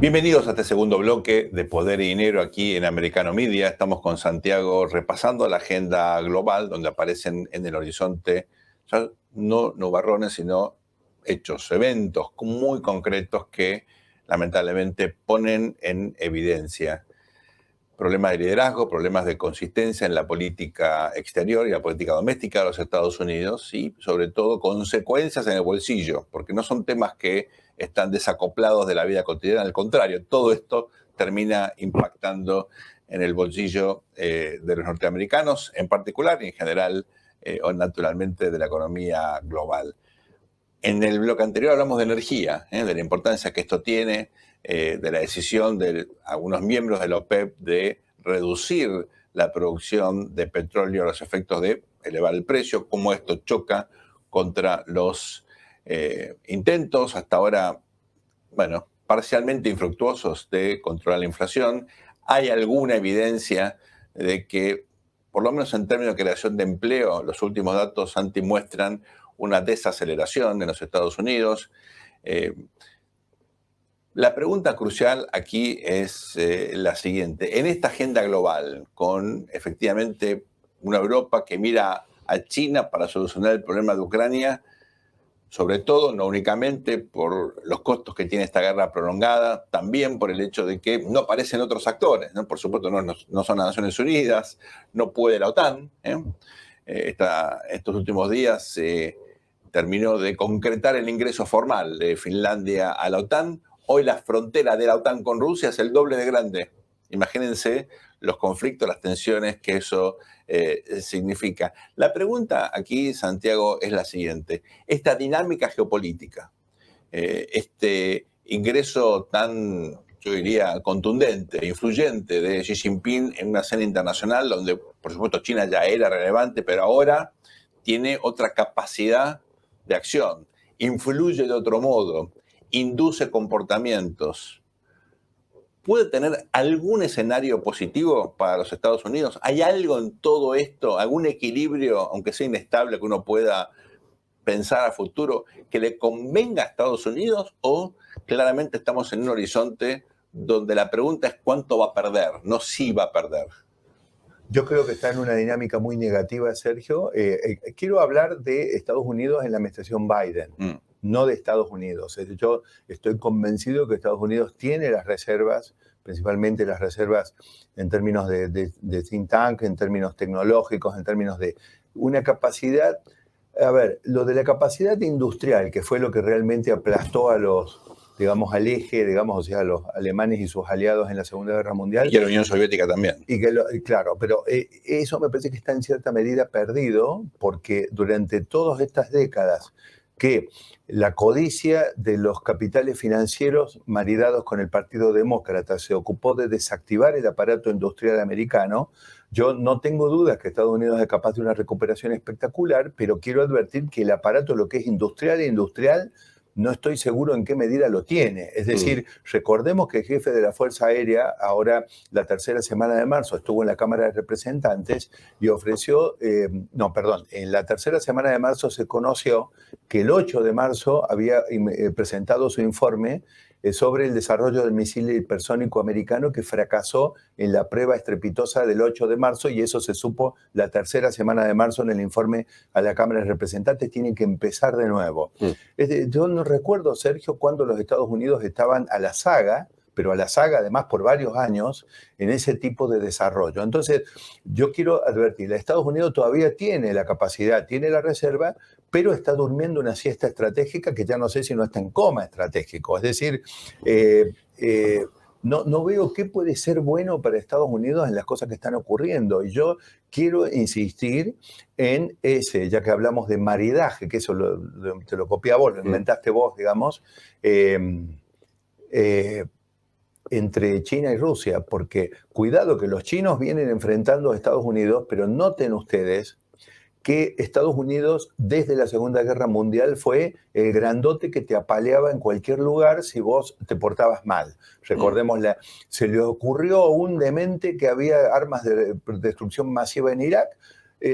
Bienvenidos a este segundo bloque de Poder y Dinero aquí en Americano Media. Estamos con Santiago repasando la agenda global donde aparecen en el horizonte ya no nubarrones, sino hechos, eventos muy concretos que lamentablemente ponen en evidencia problemas de liderazgo, problemas de consistencia en la política exterior y la política doméstica de los Estados Unidos y sobre todo consecuencias en el bolsillo, porque no son temas que están desacoplados de la vida cotidiana, al contrario, todo esto termina impactando en el bolsillo de los norteamericanos en particular y en general o naturalmente de la economía global. En el bloque anterior hablamos de energía, de la importancia que esto tiene, de la decisión de algunos miembros de la OPEP de reducir la producción de petróleo a los efectos de elevar el precio, cómo esto choca contra los intentos hasta ahora, bueno, parcialmente infructuosos de controlar la inflación. Hay alguna evidencia de que, por lo menos en términos de creación de empleo, los últimos datos muestran una desaceleración en los Estados Unidos. La pregunta crucial aquí es la siguiente. En esta agenda global, con efectivamente una Europa que mira a China para solucionar el problema de Ucrania, sobre todo, no únicamente por los costos que tiene esta guerra prolongada, también por el hecho de que no aparecen otros actores, ¿no? Por supuesto, no son las Naciones Unidas, no puede la OTAN. Estos últimos días se terminó de concretar el ingreso formal de Finlandia a la OTAN. Hoy la frontera de la OTAN con Rusia es el doble de grande. Imagínense los conflictos, las tensiones que eso significa. La pregunta aquí, Santiago, es la siguiente. Esta dinámica geopolítica, este ingreso tan, yo diría, contundente, influyente de Xi Jinping en una escena internacional donde, por supuesto, China ya era relevante, pero ahora tiene otra capacidad de acción, influye de otro modo, induce comportamientos. ¿Puede tener algún escenario positivo para los Estados Unidos? ¿Hay algo en todo esto, algún equilibrio, aunque sea inestable, que uno pueda pensar a futuro, que le convenga a Estados Unidos? ¿O claramente estamos en un horizonte donde la pregunta es cuánto va a perder, no si va a perder? Yo creo que está en una dinámica muy negativa, Sergio. Quiero hablar de Estados Unidos en la administración Biden, no de Estados Unidos. Yo estoy convencido que Estados Unidos tiene las reservas, principalmente las reservas en términos de think tank, en términos tecnológicos, en términos de una capacidad. A ver, lo de la capacidad industrial, que fue lo que realmente aplastó a los, digamos, al eje, digamos, o sea, a los alemanes y sus aliados en la Segunda Guerra Mundial. Y a la Unión Soviética también. Claro, pero eso me parece que está en cierta medida perdido, porque durante todas estas décadas que la codicia de los capitales financieros maridados con el Partido Demócrata se ocupó de desactivar el aparato industrial americano, yo no tengo dudas que Estados Unidos es capaz de una recuperación espectacular, pero quiero advertir que el aparato, lo que es industrial e industrial, no estoy seguro en qué medida lo tiene. Es decir, recordemos que el jefe de la Fuerza Aérea, ahora la tercera semana de marzo, estuvo en la Cámara de Representantes y ofreció, en la tercera semana de marzo se conoció que el 8 de marzo había presentado su informe sobre el desarrollo del misil hipersónico americano que fracasó en la prueba estrepitosa del 8 de marzo y eso se supo la tercera semana de marzo en el informe a la Cámara de Representantes. Tienen que empezar de nuevo. Yo no recuerdo, Sergio, cuando los Estados Unidos estaban a la saga, pero a la saga además por varios años, en ese tipo de desarrollo. Entonces, yo quiero advertir, Estados Unidos todavía tiene la capacidad, tiene la reserva, pero está durmiendo una siesta estratégica que ya no sé si no está en coma estratégico. Es decir, no veo qué puede ser bueno para Estados Unidos en las cosas que están ocurriendo. Y yo quiero insistir en ese, ya que hablamos de maridaje, que eso te lo copié a vos, lo inventaste vos, digamos, entre China y Rusia, porque cuidado que los chinos vienen enfrentando a Estados Unidos, pero noten ustedes que Estados Unidos desde la Segunda Guerra Mundial fue el grandote que te apaleaba en cualquier lugar si vos te portabas mal. Recordemos, se le ocurrió a un demente que había armas de destrucción masiva en Irak,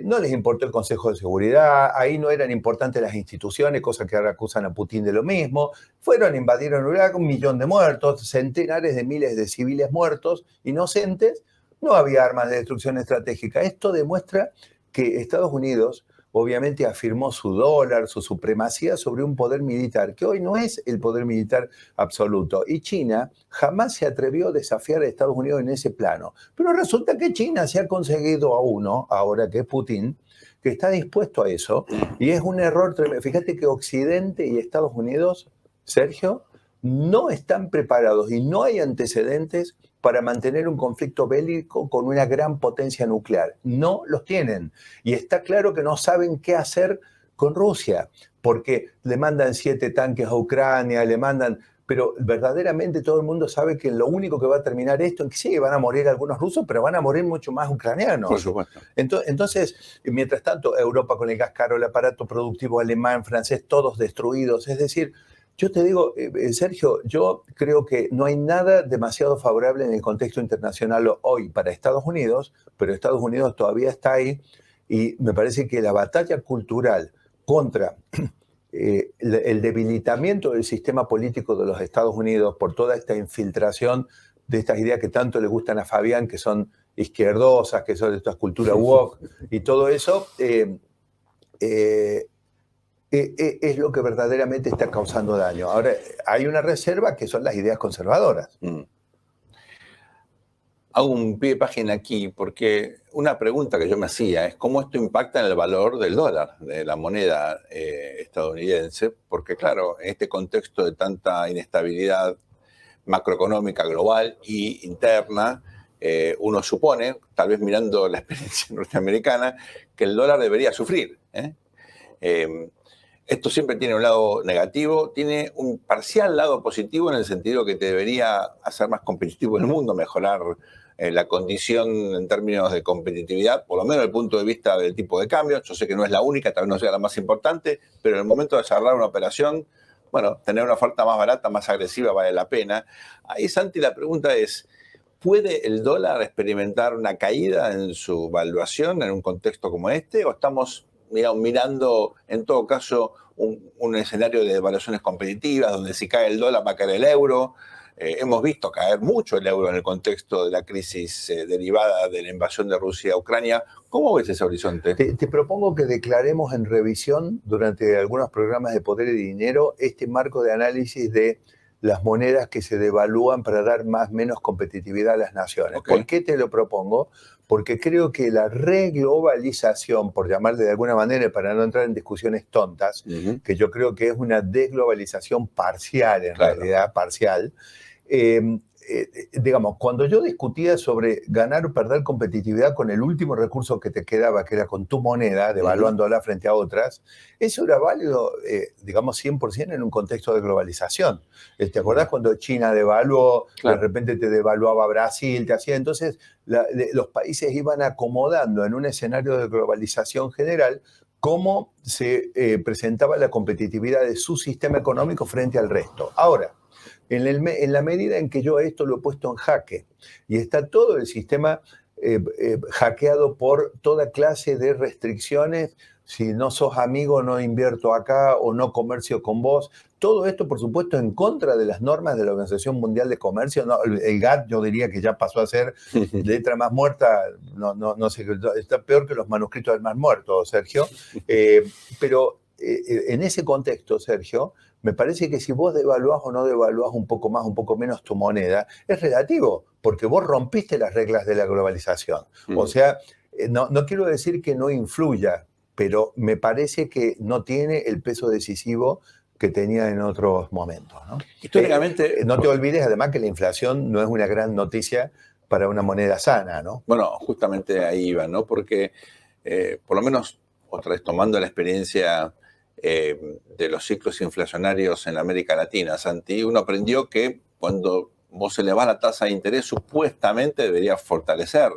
no les importó el Consejo de Seguridad, ahí no eran importantes las instituciones, cosa que ahora acusan a Putin de lo mismo. Fueron, invadieron Irak, 1 millón de muertos, centenares de miles de civiles muertos, inocentes, no había armas de destrucción estratégica. Esto demuestra que Estados Unidos obviamente afirmó su dólar, su supremacía sobre un poder militar, que hoy no es el poder militar absoluto. Y China jamás se atrevió a desafiar a Estados Unidos en ese plano. Pero resulta que China se ha conseguido a uno, ahora que es Putin, que está dispuesto a eso. Y es un error tremendo. Fíjate que Occidente y Estados Unidos, Sergio, no están preparados y no hay antecedentes para mantener un conflicto bélico con una gran potencia nuclear. No los tienen. Y está claro que no saben qué hacer con Rusia, porque le mandan 7 tanques a Ucrania, le mandan... Pero verdaderamente todo el mundo sabe que lo único que va a terminar esto es que sí, van a morir algunos rusos, pero van a morir mucho más ucranianos. Por supuesto. Entonces, mientras tanto, Europa con el gas caro, el aparato productivo alemán, francés, todos destruidos. Es decir, yo te digo, Sergio, yo creo que no hay nada demasiado favorable en el contexto internacional hoy para Estados Unidos, pero Estados Unidos todavía está ahí y me parece que la batalla cultural contra el debilitamiento del sistema político de los Estados Unidos por toda esta infiltración de estas ideas que tanto le gustan a Fabián, que son izquierdosas, que son de esta cultura woke y todo eso, es lo que verdaderamente está causando daño. Ahora, hay una reserva que son las ideas conservadoras. Hago un pie de página aquí porque una pregunta que yo me hacía es cómo esto impacta en el valor del dólar, de la moneda estadounidense, porque claro, en este contexto de tanta inestabilidad macroeconómica global y interna, uno supone, tal vez mirando la experiencia norteamericana, que el dólar debería sufrir. Esto siempre tiene un lado negativo, tiene un parcial lado positivo en el sentido que te debería hacer más competitivo el mundo, mejorar la condición en términos de competitividad, por lo menos desde el punto de vista del tipo de cambio. Yo sé que no es la única, tal vez no sea la más importante, pero en el momento de cerrar una operación, bueno, tener una oferta más barata, más agresiva vale la pena. Ahí, Santi, la pregunta es, ¿puede el dólar experimentar una caída en su valuación en un contexto como este o estamos mirando, en todo caso, un escenario de devaluaciones competitivas, donde si cae el dólar va a caer el euro? Hemos visto caer mucho el euro en el contexto de la crisis derivada de la invasión de Rusia a Ucrania. ¿Cómo ves ese horizonte? Te propongo que declaremos en revisión durante algunos programas de Poder y Dinero este marco de análisis de las monedas que se devalúan para dar más o menos competitividad a las naciones. Okay. ¿Por qué te lo propongo? Porque creo que la reglobalización, por llamarle de alguna manera, para no entrar en discusiones tontas, que yo creo que es una desglobalización parcial, en realidad, parcial. Digamos, cuando yo discutía sobre ganar o perder competitividad con el último recurso que te quedaba, que era con tu moneda, devaluándola frente a otras, eso era válido, digamos, 100% en un contexto de globalización. ¿Te acordás cuando China devaluó, de repente te devaluaba Brasil, te hacía? Entonces, los países iban acomodando en un escenario de globalización general cómo se presentaba la competitividad de su sistema económico frente al resto. Ahora, en la medida en que yo esto lo he puesto en jaque y está todo el sistema hackeado por toda clase de restricciones, si no sos amigo no invierto acá o no comercio con vos, todo esto por supuesto en contra de las normas de la Organización Mundial de Comercio. No, el GATT yo diría que ya pasó a ser letra más muerta, no sé, está peor que los manuscritos del Mar Muerto, Sergio, pero en ese contexto, Sergio, me parece que si vos devaluás o no devaluás un poco más, un poco menos tu moneda, es relativo, porque vos rompiste las reglas de la globalización. O sea, no quiero decir que no influya, pero me parece que no tiene el peso decisivo que tenía en otros momentos, ¿no? Históricamente... no te olvides, además, que la inflación no es una gran noticia para una moneda sana, ¿no? Bueno, justamente ahí iba, ¿no? Porque, por lo menos, otra vez tomando la experiencia de los ciclos inflacionarios en América Latina, Santi, uno aprendió que cuando vos elevás la tasa de interés, supuestamente debería fortalecer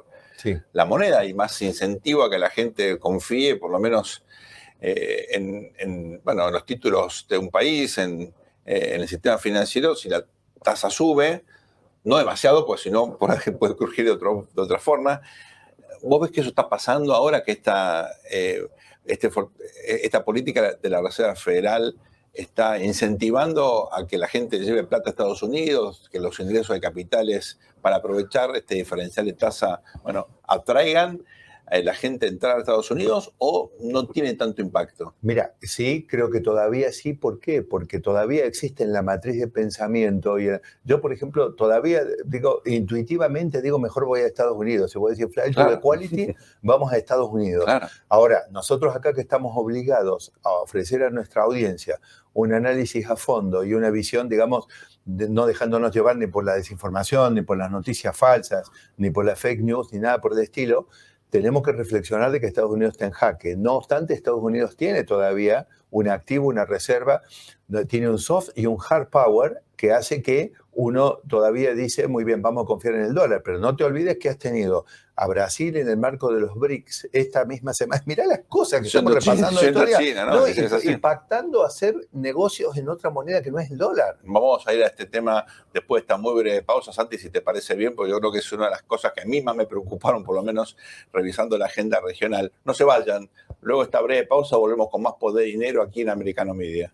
la moneda y más incentivo a que la gente confíe, por lo menos, en los títulos de un país, en el sistema financiero. Si la tasa sube, no demasiado, pues si no, puede surgir de otra forma. ¿Vos ves que eso está pasando ahora que esta política de la Reserva Federal está incentivando a que la gente lleve plata a Estados Unidos, que los ingresos de capitales para aprovechar este diferencial de tasa, bueno, atraigan a la gente a entrar a Estados Unidos o no tiene tanto impacto? Mira, sí, creo que todavía sí. ¿Por qué? Porque todavía existe en la matriz de pensamiento. Yo, por ejemplo, todavía digo, intuitivamente digo, mejor voy a Estados Unidos. Si voy a decir flight to Claro, quality, vamos a Estados Unidos. claro. Ahora, nosotros acá que estamos obligados a ofrecer a nuestra audiencia un análisis a fondo y una visión, digamos, no dejándonos llevar ni por la desinformación, ni por las noticias falsas, ni por la fake news, ni nada por el estilo, tenemos que reflexionar de que Estados Unidos está en jaque. No obstante, Estados Unidos tiene todavía un activo, una reserva, tiene un soft y un hard power que hace que uno todavía dice, muy bien, vamos a confiar en el dólar, pero no te olvides que has tenido a Brasil en el marco de los BRICS esta misma semana. Mirá las cosas que estamos repasando Yendo a todavía, China, ¿no? Es así. impactando a hacer negocios en otra moneda que no es el dólar. Vamos a ir a este tema después de esta muy breve pausa, Santi, si te parece bien, porque yo creo que es una de las cosas que a mí más me preocuparon, por lo menos revisando la agenda regional. No se vayan, luego de esta breve pausa volvemos con más Poder y Dinero aquí en Americano Media.